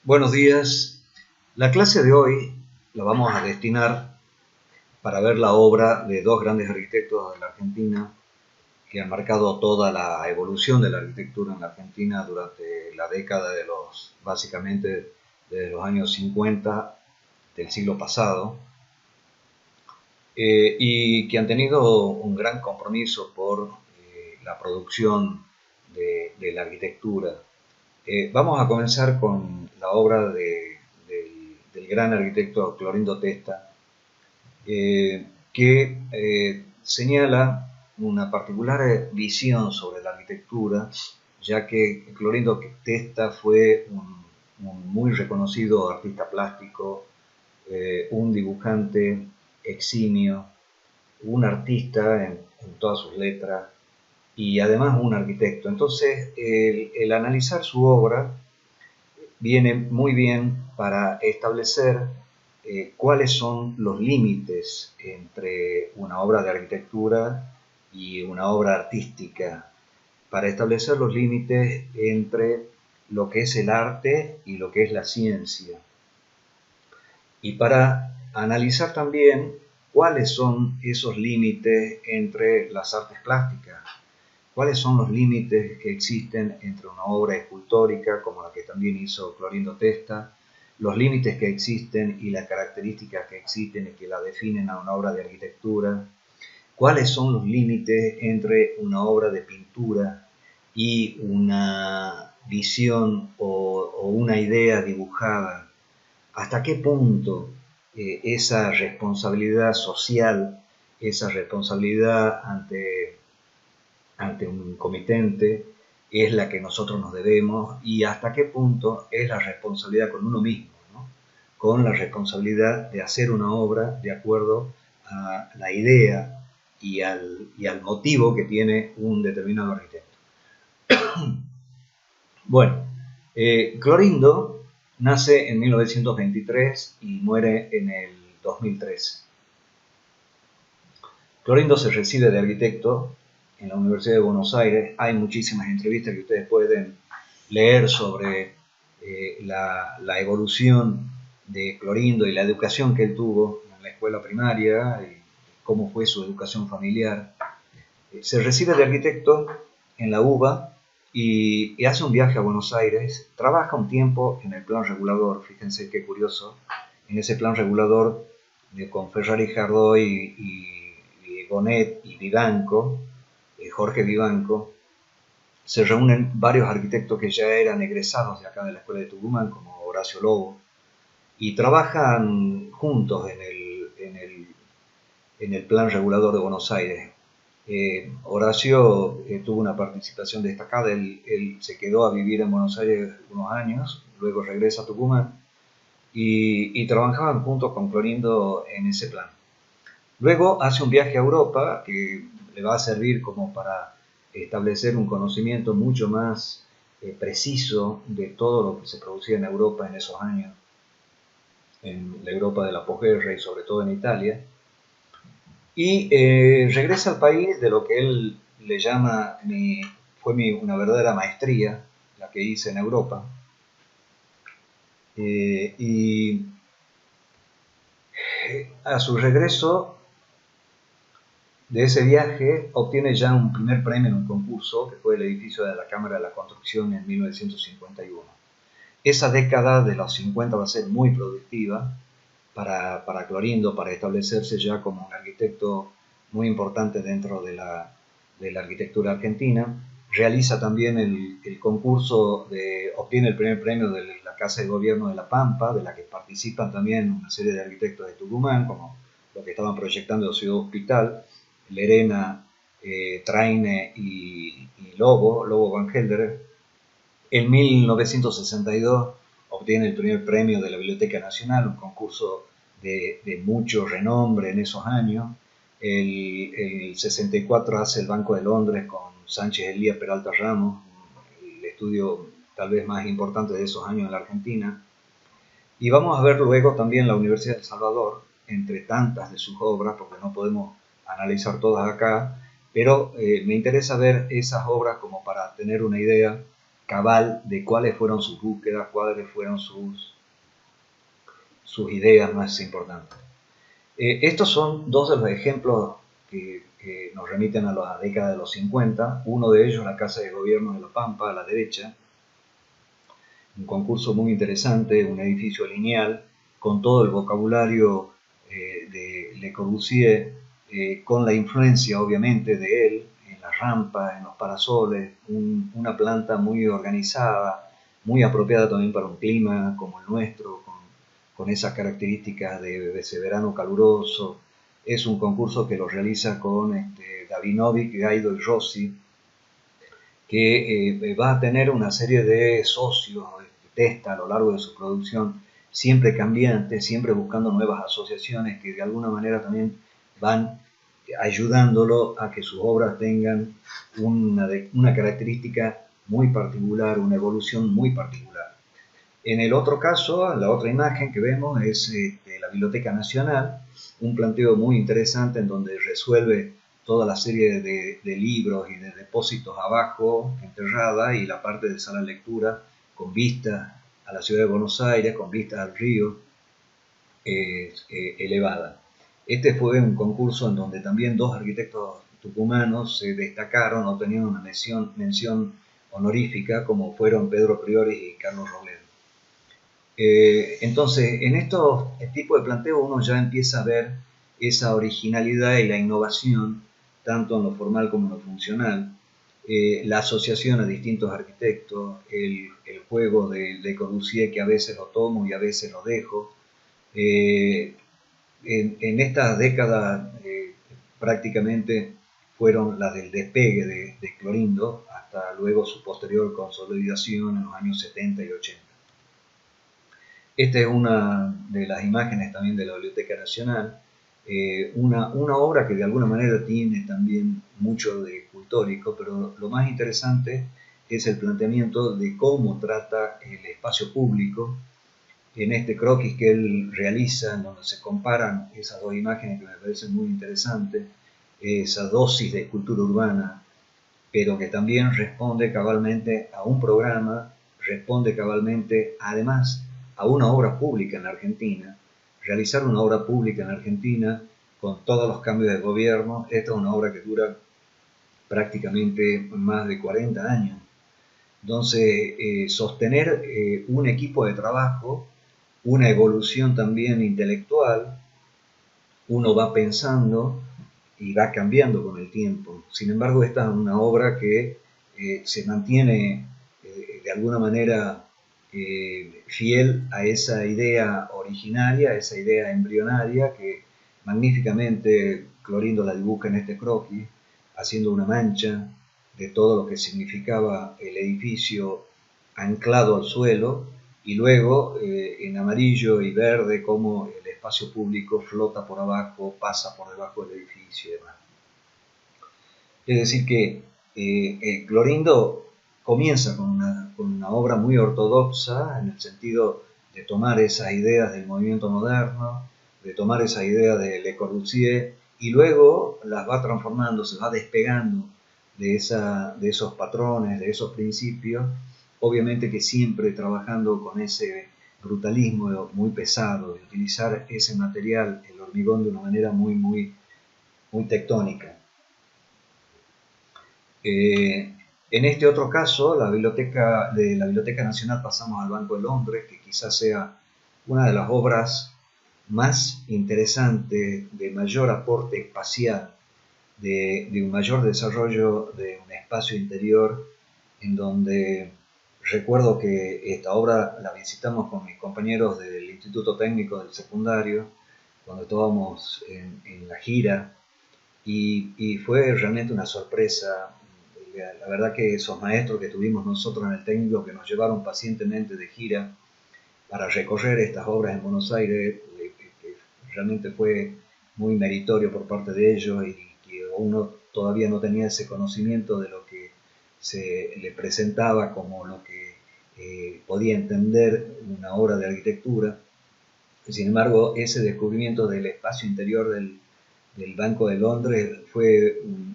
Buenos días. La clase de hoy la vamos a destinar para ver la obra de dos grandes arquitectos de la Argentina que han marcado toda la evolución de la arquitectura en la Argentina durante la década básicamente desde los años 50 del siglo pasado, y que han tenido un gran compromiso por la producción de la arquitectura. Vamos a comenzar con la obra del gran arquitecto Clorindo Testa, que señala una particular visión sobre la arquitectura, ya que Clorindo Testa fue un muy reconocido artista plástico, un dibujante eximio, un artista en todas sus letras, y además un arquitecto. Entonces, el analizar su obra viene muy bien para establecer cuáles son los límites entre una obra de arquitectura y una obra artística, para establecer los límites entre lo que es el arte y lo que es la ciencia, y para analizar también cuáles son esos límites entre las artes plásticas. ¿Cuáles son los límites que existen entre una obra escultórica, como la que también hizo Clorindo Testa, los límites que existen y las características que existen y que la definen a una obra de arquitectura? ¿Cuáles son los límites entre una obra de pintura y una visión o una idea dibujada? ¿Hasta qué punto esa responsabilidad social, esa responsabilidad ante un comitente es la que nosotros nos debemos, y hasta qué punto es la responsabilidad con uno mismo, ¿no? Con la responsabilidad de hacer una obra de acuerdo a la idea y al motivo que tiene un determinado arquitecto. Bueno, Clorindo nace en 1923 y muere en el 2003. Clorindo se recibe de arquitecto en la Universidad de Buenos Aires. Hay muchísimas entrevistas que ustedes pueden leer sobre la evolución de Clorindo y la educación que él tuvo en la escuela primaria y cómo fue su educación familiar. Se recibe de arquitecto en la UBA y hace un viaje a Buenos Aires. Trabaja un tiempo en el plan regulador. Fíjense qué curioso. En ese plan regulador con Ferrari Jardoy y Bonet y Vivanco, Jorge Vivanco, se reúnen varios arquitectos que ya eran egresados de acá de la Escuela de Tucumán, como Horacio Lobo, y trabajan juntos en el plan regulador de Buenos Aires. Horacio tuvo una participación destacada. Él se quedó a vivir en Buenos Aires unos años, luego regresa a Tucumán y trabajaban juntos con Clorindo en ese plan. Luego hace un viaje a Europa que le va a servir como para establecer un conocimiento mucho más preciso de todo lo que se producía en Europa en esos años, en la Europa de la posguerra y sobre todo en Italia. Y regresa al país de lo que él le llama, una verdadera maestría, la que hice en Europa. Y a su regreso de ese viaje obtiene ya un primer premio en un concurso que fue el edificio de la Cámara de la Construcción en 1951. Esa década de los 50 va a ser muy productiva para Clorindo, para establecerse ya como un arquitecto muy importante dentro de la arquitectura argentina. Realiza también el concurso, obtiene el primer premio de la Casa de Gobierno de La Pampa, de la que participan también una serie de arquitectos de Tucumán, como los que estaban proyectando Ciudad Hospital, Lerena, Traine y Lobo Van Helder. En 1962 obtiene el primer premio de la Biblioteca Nacional, un concurso de mucho renombre en esos años. El 64 hace el Banco de Londres con Sánchez Elías Peralta Ramos, el estudio tal vez más importante de esos años en la Argentina. Y vamos a ver luego también la Universidad de El Salvador, entre tantas de sus obras, porque no podemos analizar todas acá, pero me interesa ver esas obras como para tener una idea cabal de cuáles fueron sus búsquedas, cuáles fueron sus ideas más importantes. Estos son dos de los ejemplos que nos remiten a la década de los 50. Uno de ellos, la Casa de Gobierno de La Pampa, a la derecha, un concurso muy interesante, un edificio lineal, con todo el vocabulario de Le Corbusier, con la influencia obviamente de él en las rampas, en los parasoles, una planta muy organizada, muy apropiada también para un clima como el nuestro, con esas características de ese verano caluroso. Es un concurso que lo realiza con Davinovic, Gaido y Rossi, que va a tener una serie de socios, testa a lo largo de su producción, siempre cambiante, siempre buscando nuevas asociaciones que de alguna manera también van ayudándolo a que sus obras tengan una característica muy particular, una evolución muy particular. En el otro caso, la otra imagen que vemos es de la Biblioteca Nacional, un planteo muy interesante en donde resuelve toda la serie de libros y de depósitos abajo, enterrada, y la parte de sala de lectura con vistas a la ciudad de Buenos Aires, con vistas al río, elevada. Este fue un concurso en donde también dos arquitectos tucumanos se destacaron, obteniendo una mención honorífica, como fueron Pedro Priori y Carlos Robledo. Entonces, en estos tipos de planteo uno ya empieza a ver esa originalidad y la innovación, tanto en lo formal como en lo funcional, la asociación a distintos arquitectos, el juego de Corbusier, que a veces lo tomo y a veces lo dejo. En estas décadas prácticamente fueron las del despegue de Clorindo, hasta luego su posterior consolidación en los años 70 y 80. Esta es una de las imágenes también de la Biblioteca Nacional, una obra que de alguna manera tiene también mucho de escultórico, pero lo más interesante es el planteamiento de cómo trata el espacio público en este croquis que él realiza, en donde se comparan esas dos imágenes que me parecen muy interesantes, esa dosis de escultura urbana, pero que también responde cabalmente a un programa, responde cabalmente además a una obra pública en la Argentina. Realizar una obra pública en la Argentina con todos los cambios de gobierno, esta es una obra que dura prácticamente más de 40 años. Entonces, sostener un equipo de trabajo, una evolución también intelectual, uno va pensando y va cambiando con el tiempo. Sin embargo, esta es una obra que se mantiene de alguna manera fiel a esa idea originaria, a esa idea embrionaria que magníficamente Clorindo la dibuja en este croquis, haciendo una mancha de todo lo que significaba el edificio anclado al suelo, y luego en amarillo y verde cómo el espacio público flota por abajo, pasa por debajo del edificio y demás. Es decir que Clorindo comienza con una obra muy ortodoxa, en el sentido de tomar esas ideas del movimiento moderno, de tomar esas ideas de Le Corbusier, y luego las va transformando, se va despegando de esos patrones, de esos principios, obviamente que siempre trabajando con ese brutalismo muy pesado, de utilizar ese material, el hormigón, de una manera muy tectónica. En este otro caso, de la Biblioteca Nacional pasamos al Banco de Londres, que quizás sea una de las obras más interesantes, de mayor aporte espacial, de un mayor desarrollo de un espacio interior, en donde recuerdo que esta obra la visitamos con mis compañeros del Instituto Técnico del Secundario, cuando estábamos en la gira, y fue realmente una sorpresa. La verdad que esos maestros que tuvimos nosotros en el técnico, que nos llevaron pacientemente de gira para recorrer estas obras en Buenos Aires, que realmente fue muy meritorio por parte de ellos, y que uno todavía no tenía ese conocimiento de lo que se le presentaba como lo que podía entender una obra de arquitectura. Sin embargo, ese descubrimiento del espacio interior del Banco de Londres fue un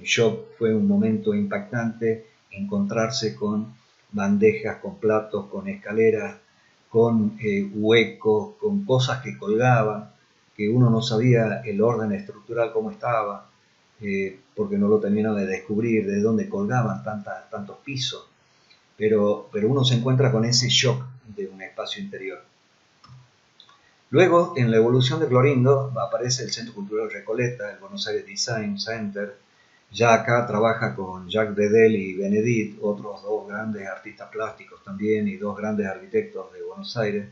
shock, fue un momento impactante encontrarse con bandejas, con platos, con escaleras, con huecos, con cosas que colgaban, que uno no sabía el orden estructural cómo estaba, porque no lo terminaba de descubrir, de dónde colgaban tantos pisos. Pero uno se encuentra con ese shock de un espacio interior. Luego, en la evolución de Clorindo, aparece el Centro Cultural Recoleta, el Buenos Aires Design Center. Ya acá trabaja con Jacques Bedel y Benedit, otros dos grandes artistas plásticos también y dos grandes arquitectos de Buenos Aires.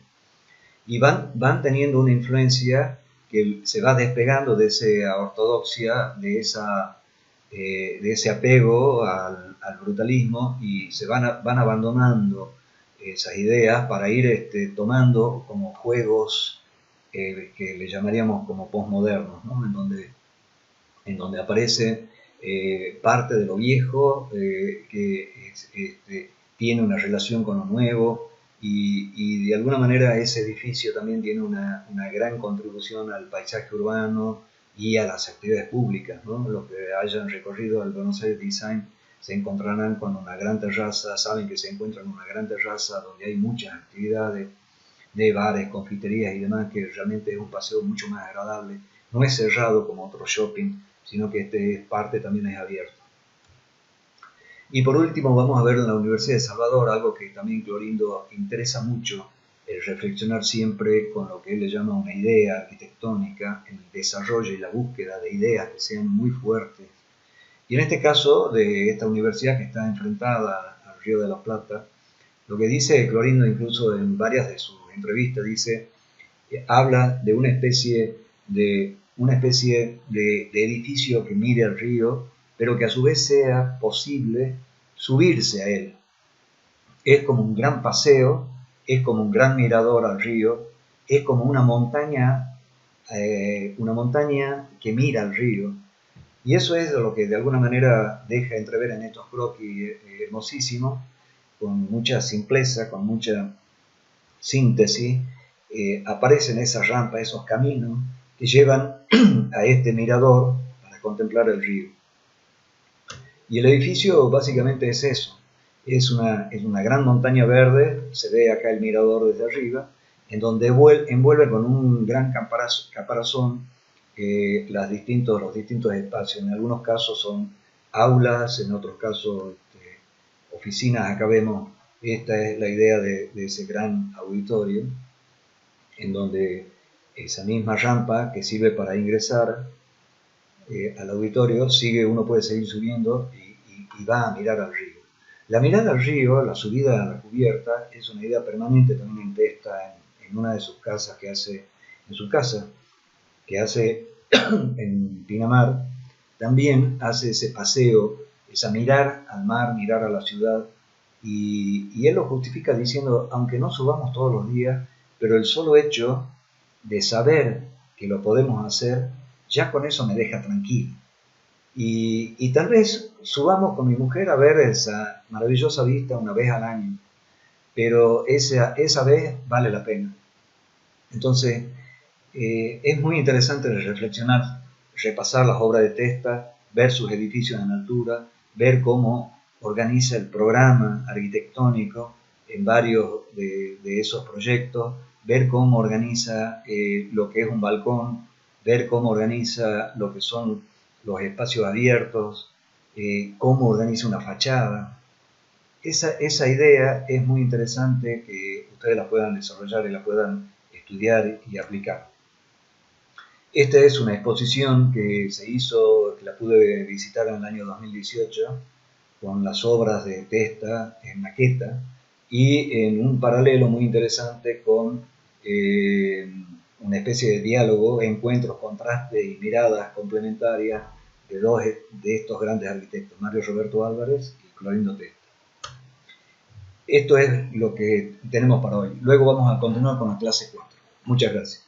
Y van teniendo una influencia que se va despegando de esa ortodoxia, de ese apego al brutalismo, y se van abandonando esas ideas para ir tomando como juegos que le llamaríamos como postmodernos, ¿no? en donde aparece parte de lo viejo que tiene una relación con lo nuevo, y de alguna manera ese edificio también tiene una gran contribución al paisaje urbano y a las actividades públicas, ¿no? Los que hayan recorrido el Buenos Aires Design se encontrarán con una gran terraza, saben que se encuentran en una gran terraza donde hay muchas actividades de bares, confiterías y demás, que realmente es un paseo mucho más agradable. No es cerrado como otro shopping, sino que parte también es abierto. Y por último vamos a ver en la Universidad de Salvador algo que también Clorindo interesa mucho, el reflexionar siempre con lo que él le llama una idea arquitectónica, el desarrollo y la búsqueda de ideas que sean muy fuertes. Y en este caso de esta universidad que está enfrentada al Río de la Plata, lo que dice Clorindo incluso en varias de sus entrevistas, habla de una especie de edificio que mire al río, pero que a su vez sea posible subirse a él. Es como un gran paseo, es como un gran mirador al río, es como una montaña que mira al río. Y eso es lo que de alguna manera deja entrever en estos croquis hermosísimos, con mucha simpleza, con mucha síntesis, aparecen esas rampas, esos caminos que llevan a este mirador para contemplar el río. Y el edificio básicamente es eso, es una gran montaña verde, se ve acá el mirador desde arriba, en donde envuelve con un gran caparazón los distintos espacios. En algunos casos son aulas, en otros casos oficinas. Acá vemos, esta es la idea de ese gran auditorio, en donde esa misma rampa que sirve para ingresar al auditorio, uno puede seguir subiendo y va a mirar al río. La mirada al río, la subida a la cubierta, es una idea permanente también en Testa, en una de sus casas que hace, en Pinamar. También hace ese paseo, esa mirar al mar, mirar a la ciudad, y él lo justifica diciendo, aunque no subamos todos los días, pero el solo hecho de saber que lo podemos hacer, ya con eso me deja tranquilo. Y tal vez subamos con mi mujer a ver esa maravillosa vista una vez al año, pero esa vez vale la pena. Entonces, es muy interesante reflexionar, repasar las obras de Testa, ver sus edificios en altura, ver cómo organiza el programa arquitectónico en varios de esos proyectos, ver cómo organiza lo que es un balcón, ver cómo organiza lo que son los espacios abiertos, cómo organiza una fachada. Esa idea es muy interesante que ustedes la puedan desarrollar y la puedan estudiar y aplicar. Esta es una exposición que se hizo, que la pude visitar en el año 2018, con las obras de Testa en maqueta, y en un paralelo muy interesante con una especie de diálogo, encuentros, contrastes y miradas complementarias de dos de estos grandes arquitectos, Mario Roberto Álvarez y Clorindo Testa. Esto es lo que tenemos para hoy. Luego vamos a continuar con la clase 4. Muchas gracias.